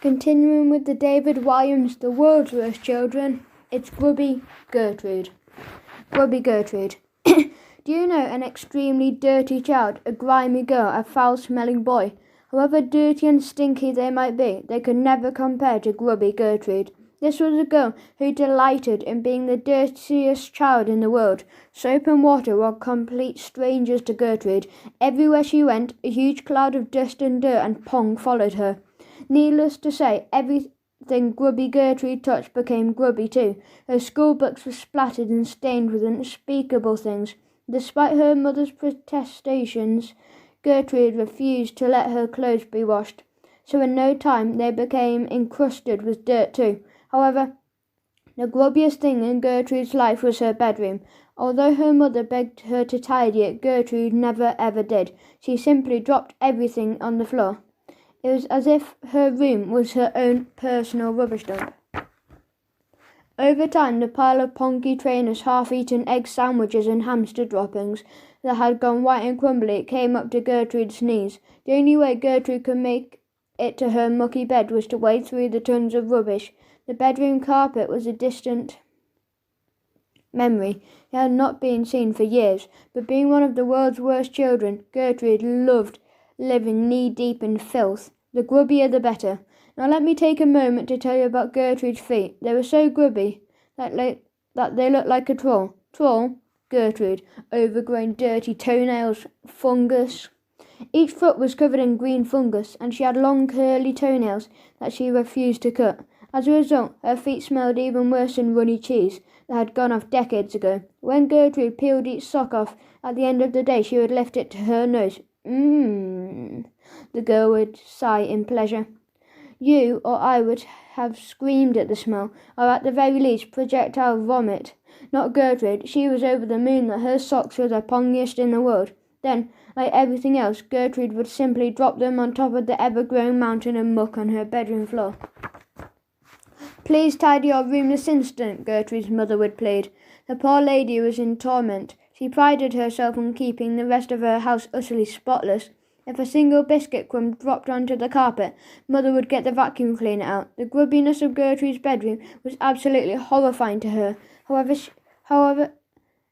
Continuing with the David Williams, The World's Worst Children, it's Grubby Getrude. Grubby Getrude. Do you know an extremely dirty child, a grimy girl, a foul-smelling boy? However dirty and stinky they might be, they could never compare to Grubby Getrude. This was a girl who delighted in being the dirtiest child in the world. Soap and water were complete strangers to Gertrude. Everywhere she went, a huge cloud of dust and dirt and pong followed her. Needless to say, everything Grubby Getrude touched became grubby too. Her school books were splattered and stained with unspeakable things. Despite her mother's protestations, Gertrude refused to let her clothes be washed, so in no time they became encrusted with dirt too. However, the grubbiest thing in Gertrude's life was her bedroom. Although her mother begged her to tidy it, Gertrude never ever did. She simply dropped everything on the floor. It was as if her room was her own personal rubbish dump. Over time, the pile of ponky trainers, half-eaten egg sandwiches and hamster droppings that had gone white and crumbly came up to Gertrude's knees. The only way Gertrude could make it to her mucky bed was to wade through the tons of rubbish. The bedroom carpet was a distant memory. It had not been seen for years, but being one of the world's worst children, Gertrude loved living knee-deep in filth. The grubbier the better. Now let me take a moment to tell you about Gertrude's feet. They were so grubby that they looked like a troll. Troll? Gertrude. Overgrown, dirty toenails, fungus. Each foot was covered in green fungus, and she had long curly toenails that she refused to cut. As a result, her feet smelled even worse than runny cheese that had gone off decades ago. When Gertrude peeled each sock off at the end of the day, she would lift it to her nose. The girl would sigh in pleasure. You or I would have screamed at the smell, or at the very least projectile vomit. Not Gertrude. She was over the moon that her socks were the pongiest in the world. Then, like everything else, Gertrude would simply drop them on top of the ever-growing mountain of muck on her bedroom floor. Please tidy your room this instant, Gertrude's mother would plead. The poor lady was in torment. She prided herself on keeping the rest of her house utterly spotless. If a single biscuit crumb dropped onto the carpet, Mother would get the vacuum cleaner out. The grubbiness of Gertrude's bedroom was absolutely horrifying to her. However,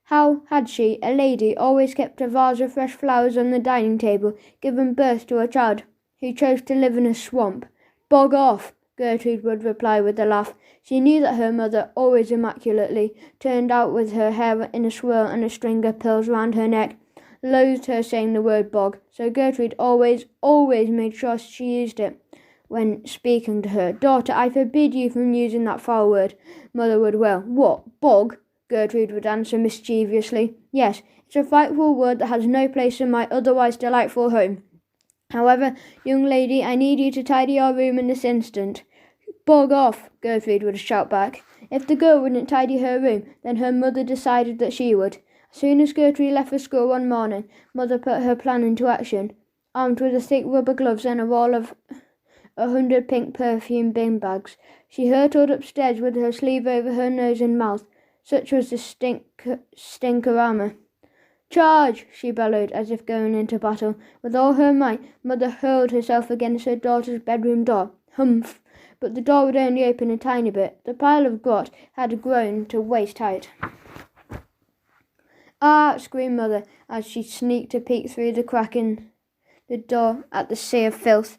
how had she, a lady, always kept a vase of fresh flowers on the dining table, given birth to a child who chose to live in a swamp? Bog off, Gertrude would reply with a laugh. She knew that her mother, always immaculately turned out with her hair in a swirl and a string of pearls round her neck, loathed her saying the word bog, so Gertrude always made sure she used it when speaking to her. Daughter, I forbid you from using that foul word, Mother would wail. What, bog? Gertrude would answer mischievously. Yes, it's a frightful word that has no place in my otherwise delightful home. However, young lady, I need you to tidy your room in this instant. Bog off, Gertrude would shout back. If the girl wouldn't tidy her room, then her mother decided that she would. As soon as Gertrude left for school one morning, Mother put her plan into action. Armed with the thick rubber gloves and a roll of 100 pink perfume bin bags, she hurtled upstairs with her sleeve over her nose and mouth. Such was the stinkerama. Charge! She bellowed, as if going into battle. With all her might, Mother hurled herself against her daughter's bedroom door. Humph! But the door would only open a tiny bit. The pile of grot had grown to waist height. Ah! Screamed Mother, as she sneaked a peek through the crack in the door at the sea of filth.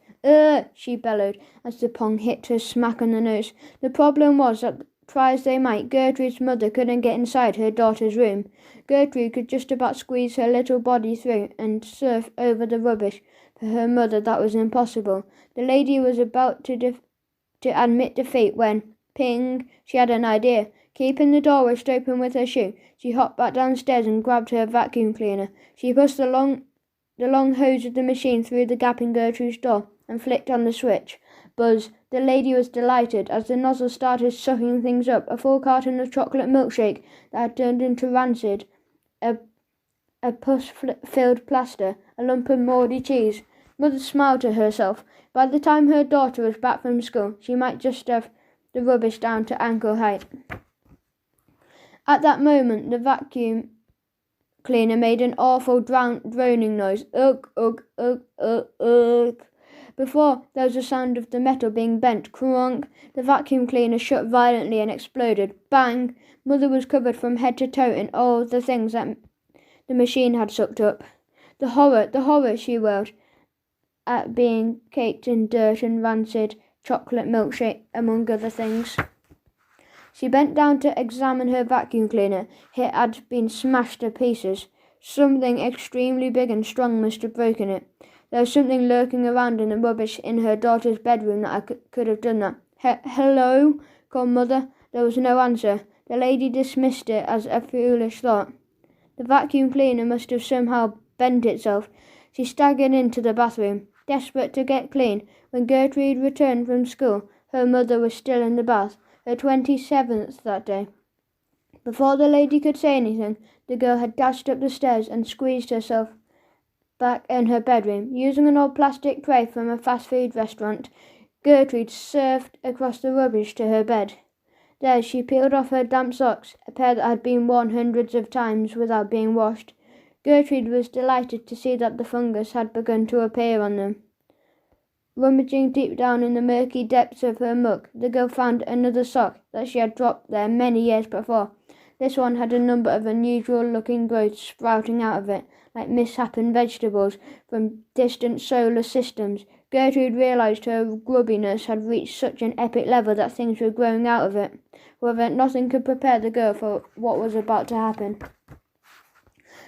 She bellowed, as the pong hit her smack on the nose. The problem was that, try as they might, Gertrude's mother couldn't get inside her daughter's room. Gertrude could just about squeeze her little body through and surf over the rubbish. For her mother, that was impossible. The lady was about to admit defeat when, ping, she had an idea. Keeping the door wedged open with her shoe, she hopped back downstairs and grabbed her vacuum cleaner. She pushed the long hose of the machine through the gap in Gertrude's door and flicked on the switch. Buzz. The lady was delighted as the nozzle started sucking things up. A full carton of chocolate milkshake that had turned into rancid, a pus-filled plaster, a lump of mouldy cheese. Mother smiled to herself. By the time her daughter was back from school, she might just have the rubbish down to ankle height. At that moment, the vacuum cleaner made an awful droning noise. Ugh, ugh, ugh, ugh, ugh. Before there was a sound of the metal being bent. Crunk! The vacuum cleaner shut violently and exploded. Bang! Mother was covered from head to toe in all the things that the machine had sucked up. The horror, she wailed, at being caked in dirt and rancid chocolate milkshake, among other things. She bent down to examine her vacuum cleaner. It had been smashed to pieces. Something extremely big and strong must have broken it. There was something lurking around in the rubbish in her daughter's bedroom that could have done that. Hello? Called Mother. There was no answer. The lady dismissed it as a foolish thought. The vacuum cleaner must have somehow bent itself. She staggered into the bathroom, desperate to get clean. When Gertrude returned from school, her mother was still in the bath, her 27th that day. Before the lady could say anything, the girl had dashed up the stairs and squeezed herself back in her bedroom. Using an old plastic tray from a fast food restaurant, Gertrude surfed across the rubbish to her bed. There she peeled off her damp socks, a pair that had been worn hundreds of times without being washed. Gertrude was delighted to see that the fungus had begun to appear on them. Rummaging deep down in the murky depths of her muck, the girl found another sock that she had dropped there many years before. This one had a number of unusual-looking growths sprouting out of it, like misshapen vegetables from distant solar systems. Gertrude realized her grubbiness had reached such an epic level that things were growing out of it. However, nothing could prepare the girl for what was about to happen.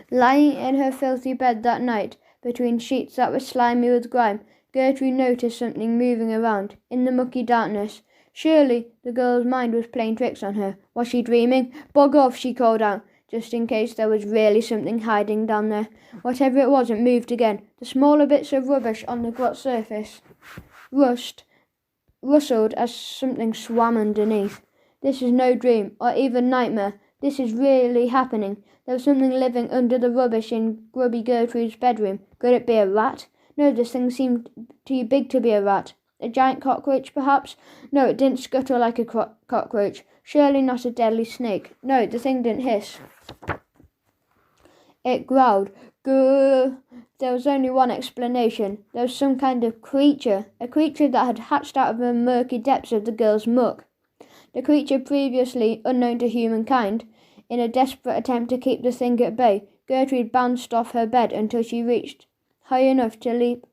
Lying in her filthy bed that night, between sheets that were slimy with grime, Gertrude noticed something moving around, in the mucky darkness. Surely the girl's mind was playing tricks on her. Was she dreaming? Bog off, she called out, just in case there was really something hiding down there. Whatever it was, it moved again. The smaller bits of rubbish on the grot surface rustled as something swam underneath. This is no dream, or even nightmare. This is really happening. There was something living under the rubbish in Grubby Getrude's bedroom. Could it be a rat? No, this thing seemed too big to be a rat. A giant cockroach, perhaps? No, it didn't scuttle like a cockroach. Surely not a deadly snake. No, the thing didn't hiss. It growled. Grrr. There was only one explanation. There was some kind of creature. A creature that had hatched out of the murky depths of the girl's muck. The creature previously unknown to humankind. In a desperate attempt to keep the thing at bay, Gertrude bounced off her bed until she reached high enough to leap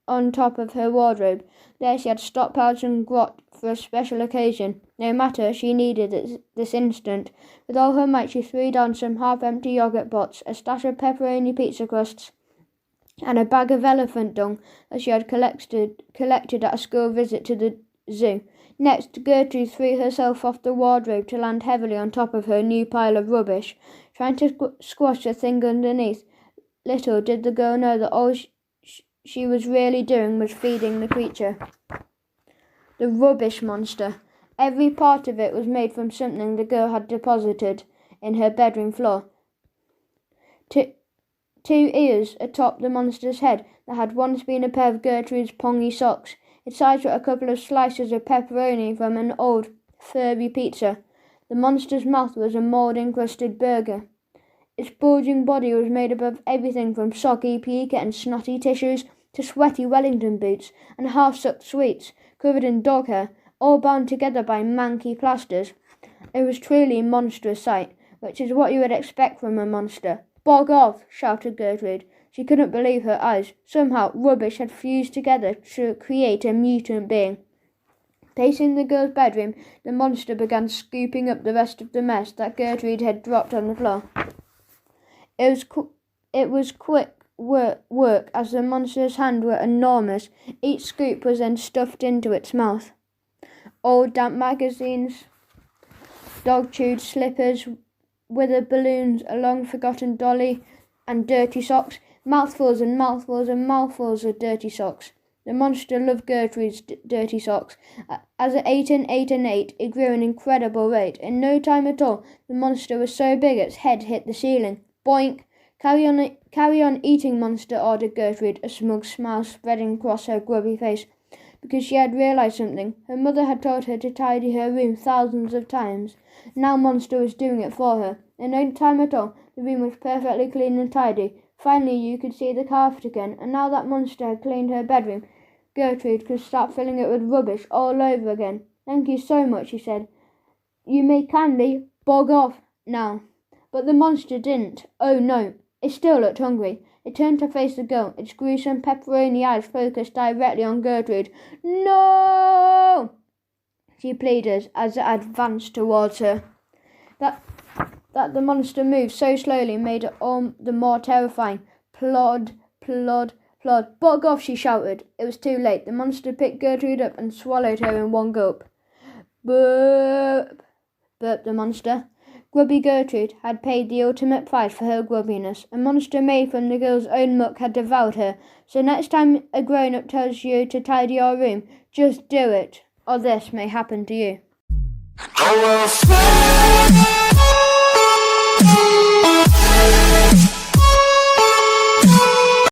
on top of her wardrobe. There she had stockpiled some grot for a special occasion. No matter, she needed it this instant. With all her might, she threw down some half-empty yogurt pots, a stash of pepperoni pizza crusts, and a bag of elephant dung that she had collected at a school visit to the zoo. Next, Gertrude threw herself off the wardrobe to land heavily on top of her new pile of rubbish, trying to squash the thing underneath. Little did the girl know that all she was really doing was feeding the creature. The rubbish monster. Every part of it was made from something the girl had deposited in her bedroom floor. Two ears atop the monster's head that had once been a pair of Gertrude's pongy socks. Its eyes were a couple of slices of pepperoni from an old, furry pizza. The monster's mouth was a mould-encrusted burger. Its bulging body was made up of everything from soggy pica and snotty tissues to sweaty Wellington boots and half-sucked sweets, covered in dog hair, all bound together by manky plasters. It was truly a monstrous sight, which is what you would expect from a monster. Bog off, shouted Gertrude. She couldn't believe her eyes. Somehow, rubbish had fused together to create a mutant being. Pacing the girl's bedroom, the monster began scooping up the rest of the mess that Gertrude had dropped on the floor. It was quick work, as the monster's hands were enormous. Each scoop was then stuffed into its mouth. Old damp magazines, dog-chewed slippers, withered balloons, a long-forgotten dolly, and dirty socks. Mouthfuls and mouthfuls and mouthfuls of dirty socks. The monster loved Gertrude's dirty socks. As it ate and ate and ate, it grew at an incredible rate. In no time at all, the monster was so big its head hit the ceiling. Boink! Carry on eating, monster, ordered Gertrude, a smug smile spreading across her grubby face, because she had realized something. Her mother had told her to tidy her room thousands of times. Now Monster was doing it for her. In no time at all, the room was perfectly clean and tidy. Finally, you could see the carpet again, and now that Monster had cleaned her bedroom, Gertrude could start filling it with rubbish all over again. "Thank you so much," she said. "You may kindly bog off now." But the monster didn't. Oh no, it still looked hungry. It turned to face the girl, its gruesome pepperoni eyes focused directly on Gertrude. "No!" she pleaded as it advanced towards her. That the monster moved so slowly made it all the more terrifying. Plod, plod, plod. "Bog off," she shouted. It was too late. The monster picked Gertrude up and swallowed her in one gulp. "Burp," burped the monster. Grubby Gertrude had paid the ultimate price for her grubbiness. A monster made from the girl's own muck had devoured her. So next time a grown-up tells you to tidy your room, just do it, or this may happen to you.